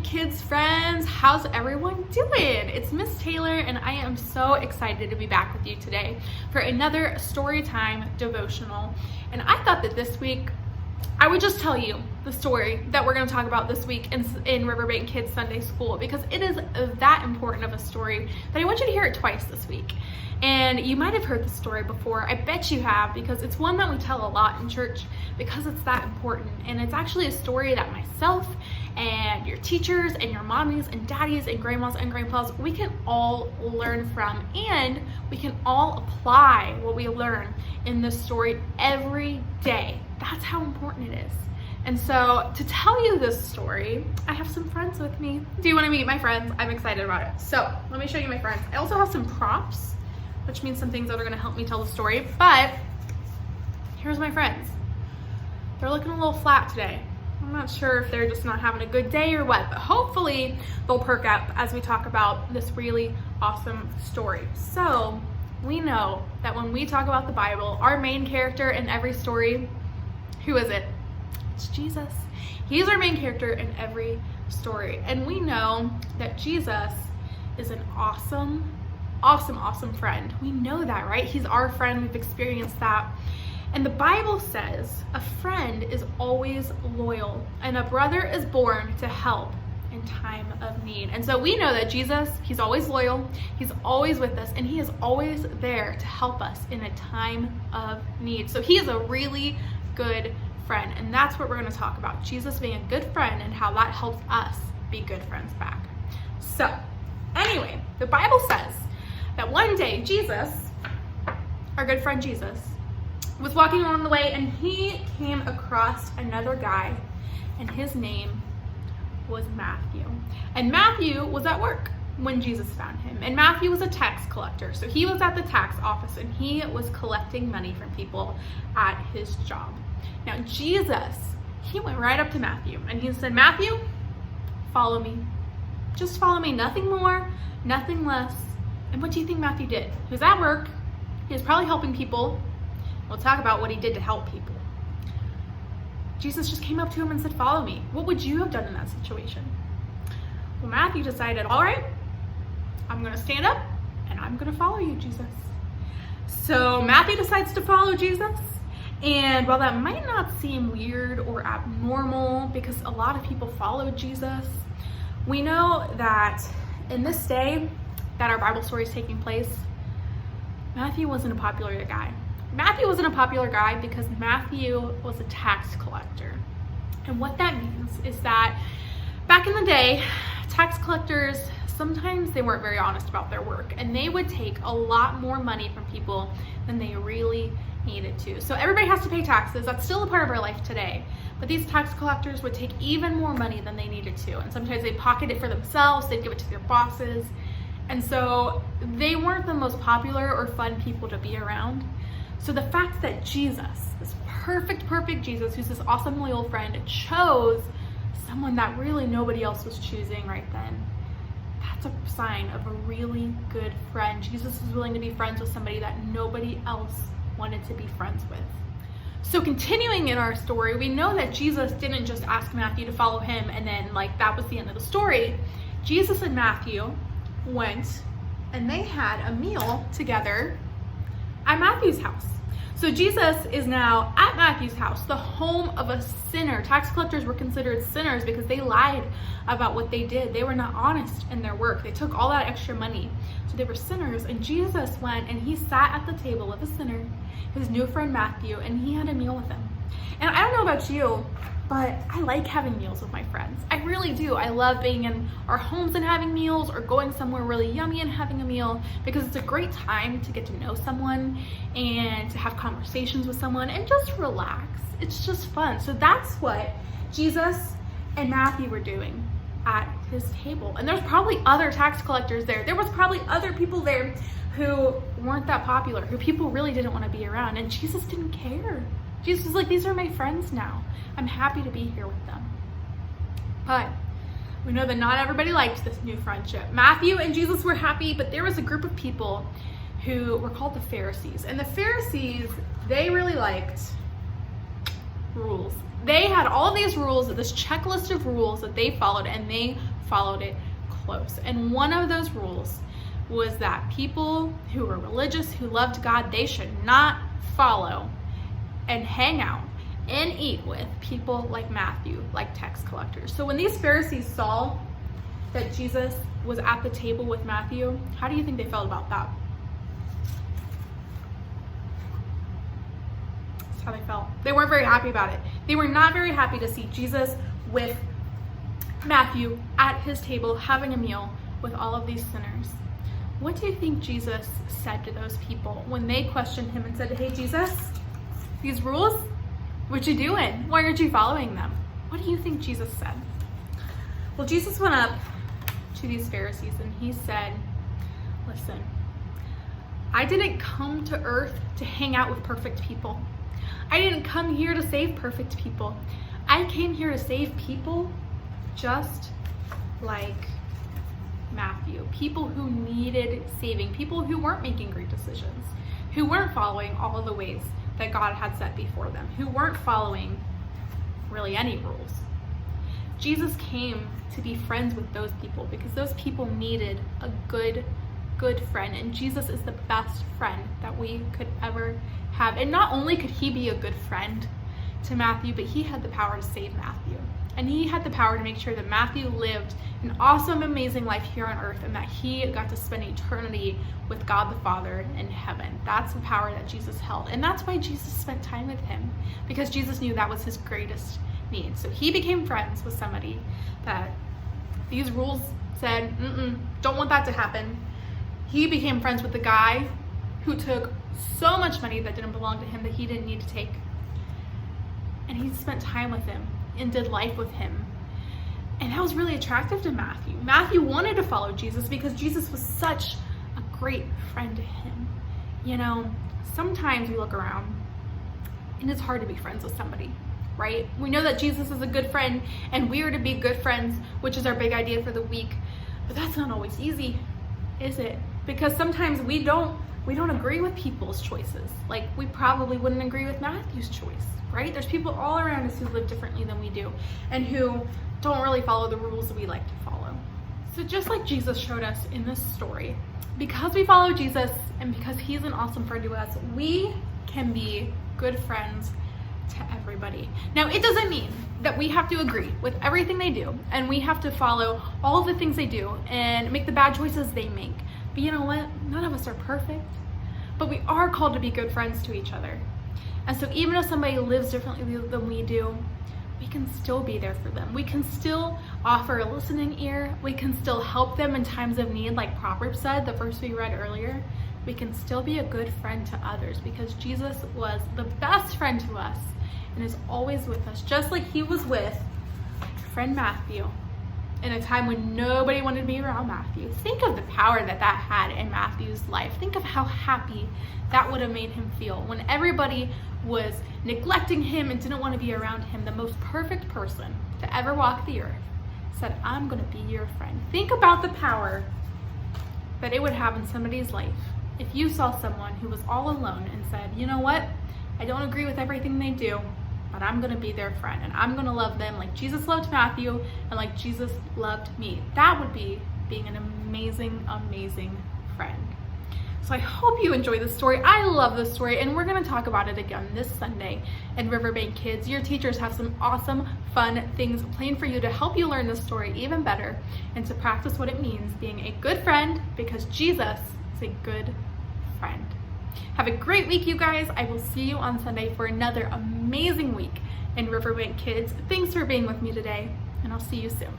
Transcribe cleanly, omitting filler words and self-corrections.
Kids friends. How's everyone doing? It's Miss Taylor and I am so excited to be back with you today for another Storytime devotional. And I thought that this week I would just tell you the story that we're going to talk about this week in RiverBank Kids Sunday School, because it is that important of a story that I want you to hear it twice this week. And you might have heard the story before. I bet you have, because it's one that we tell a lot in church because it's that important. And it's actually a story that myself and your teachers and your mommies and daddies and grandmas and grandpas, we can all learn from, and we can all apply what we learn in this story every day. That's how important it is. And so to tell you this story, I have some friends with me. Do you want to meet my friends? I'm excited about it. So let me show you my friends. I also have some props, which means some things that are going to help me tell the story. But here's my friends. They're looking a little flat today. I'm not sure if they're just not having a good day or what, but hopefully they'll perk up as we talk about this really awesome story. So we know that when we talk about the Bible, our main character in every story, who is it? It's Jesus. He's our main character in every story. And we know that Jesus is an awesome friend. We know that, right? He's our friend. We've experienced that. And the Bible says a friend is always loyal and a brother is born to help in time of need. And so we know that Jesus, he's always loyal, he's always with us, and he is always there to help us in a time of need. So he is a really good friend, and that's what we're going to talk about. Jesus being a good friend and how that helps us be good friends back. So anyway, the Bible says that one day Jesus, our good friend Jesus, was walking along the way and he came across another guy, and his name was Matthew. And Matthew was at work when Jesus found him. And Matthew was a tax collector. So he was at the tax office and he was collecting money from people at his job. Now Jesus, he went right up to Matthew and he said, "Matthew, follow me. Just follow me, nothing more, nothing less." And what do you think Matthew did? He was at work. He was probably helping people. We'll talk about what he did to help people. Jesus just came up to him and said, "Follow me." What would you have done in that situation? Well, Matthew decided, all right, I'm going to stand up and I'm going to follow you, Jesus. So Matthew decides to follow Jesus. And while that might not seem weird or abnormal, because a lot of people followed Jesus, we know that in this day that our Bible story is taking place, Matthew wasn't a popular guy. Matthew wasn't a popular guy because Matthew was a tax collector. And what that means is that back in the day, tax collectors, sometimes they weren't very honest about their work, and they would take a lot more money from people than they really needed to. So everybody has to pay taxes. That's still a part of our life today. But these tax collectors would take even more money than they needed to. And sometimes they'd pocket it for themselves. They'd give it to their bosses. And so they weren't the most popular or fun people to be around. So the fact that Jesus, this perfect Jesus, who's this awesome loyal friend, chose someone that really nobody else was choosing right then, that's a sign of a really good friend. Jesus is willing to be friends with somebody that nobody else wanted to be friends with. So continuing in our story, we know that Jesus didn't just ask Matthew to follow him and then that was the end of the story. Jesus and Matthew went and they had a meal together at Matthew's house. So Jesus is now at Matthew's house, the home of a sinner. Tax collectors were considered sinners because they lied about what they did. They were not honest in their work. They took all that extra money. So they were sinners. And Jesus went and he sat at the table of a sinner, his new friend Matthew, and he had a meal with him. And I don't know about you, but I like having meals with my friends. I really do. I love being in our homes and having meals, or going somewhere really yummy and having a meal, because it's a great time to get to know someone and to have conversations with someone and just relax. It's just fun. So that's what Jesus and Matthew were doing at his table. And there's probably other tax collectors there. There was probably other people there who weren't that popular, who people really didn't want to be around. And Jesus didn't care. Jesus was like, these are my friends now. I'm happy to be here with them. But we know that not everybody liked this new friendship. Matthew and Jesus were happy, but there was a group of people who were called the Pharisees. And the Pharisees, they really liked rules. They had all of these rules, this checklist of rules that they followed, and they followed it close. And one of those rules was that people who were religious, who loved God, they should not follow and hang out and eat with people like Matthew, like tax collectors. So when these Pharisees saw that Jesus was at the table with Matthew, how do you think they felt about that? That's how they felt. They weren't very happy about it. They were not very happy to see Jesus with Matthew at his table having a meal with all of these sinners. What do you think Jesus said to those people when they questioned him and said, "Hey, Jesus, these rules, what you doing? Why aren't you following them?" What do you think Jesus said? Well, Jesus went up to these Pharisees and he said, "Listen, I didn't come to earth to hang out with perfect people. I didn't come here to save perfect people. I came here to save people just like Matthew, people who needed saving, people who weren't making great decisions, who weren't following all of the ways that God had set before them, who weren't following really any rules." Jesus came to be friends with those people because those people needed a good friend, and Jesus is the best friend that we could ever have. And not only could he be a good friend to Matthew, but he had the power to save Matthew. And he had the power to make sure that Matthew lived an awesome, amazing life here on earth and that he got to spend eternity with God the Father in heaven. That's the power that Jesus held. And that's why Jesus spent time with him, because Jesus knew that was his greatest need. So he became friends with somebody that these rules said, don't want that to happen. He became friends with the guy who took so much money that didn't belong to him that he didn't need to take. And he spent time with him and did life with him. And that was really attractive to Matthew. Matthew wanted to follow Jesus because Jesus was such a great friend to him. You know, sometimes we look around and it's hard to be friends with somebody, right? We know that Jesus is a good friend and we are to be good friends, which is our big idea for the week. But that's not always easy, is it? Because sometimes we don't agree with people's choices. Like we probably wouldn't agree with Matthew's choice, right? There's people all around us who live differently than we do and who don't really follow the rules that we like to follow. So just like Jesus showed us in this story, because we follow Jesus and because he's an awesome friend to us, we can be good friends to everybody. Now, it doesn't mean that we have to agree with everything they do and we have to follow all the things they do and make the bad choices they make. But you know what? None of us are perfect, but we are called to be good friends to each other. And so even if somebody lives differently than we do, we can still be there for them. We can still offer a listening ear. We can still help them in times of need, like Proverbs said, the verse we read earlier. We can still be a good friend to others because Jesus was the best friend to us and is always with us, just like he was with friend Matthew in a time when nobody wanted to be around Matthew. Think of the power that had in Matthew's life. Think of how happy that would have made him feel when everybody was neglecting him and didn't want to be around him. The most perfect person to ever walk the earth said, "I'm going to be your friend." Think about the power that it would have in somebody's life if you saw someone who was all alone and said, "You know what? I don't agree with everything they do, but I'm going to be their friend and I'm going to love them like Jesus loved Matthew and like Jesus loved me." That would be being an amazing, amazing friend. So I hope you enjoy this story. I love this story, and we're going to talk about it again this Sunday in RiverBank Kids. Your teachers have some awesome, fun things planned for you to help you learn this story even better and to practice what it means being a good friend, because Jesus is a good friend. Have a great week, you guys. I will see you on Sunday for another amazing week in RiverBank Kids. Thanks for being with me today, and I'll see you soon.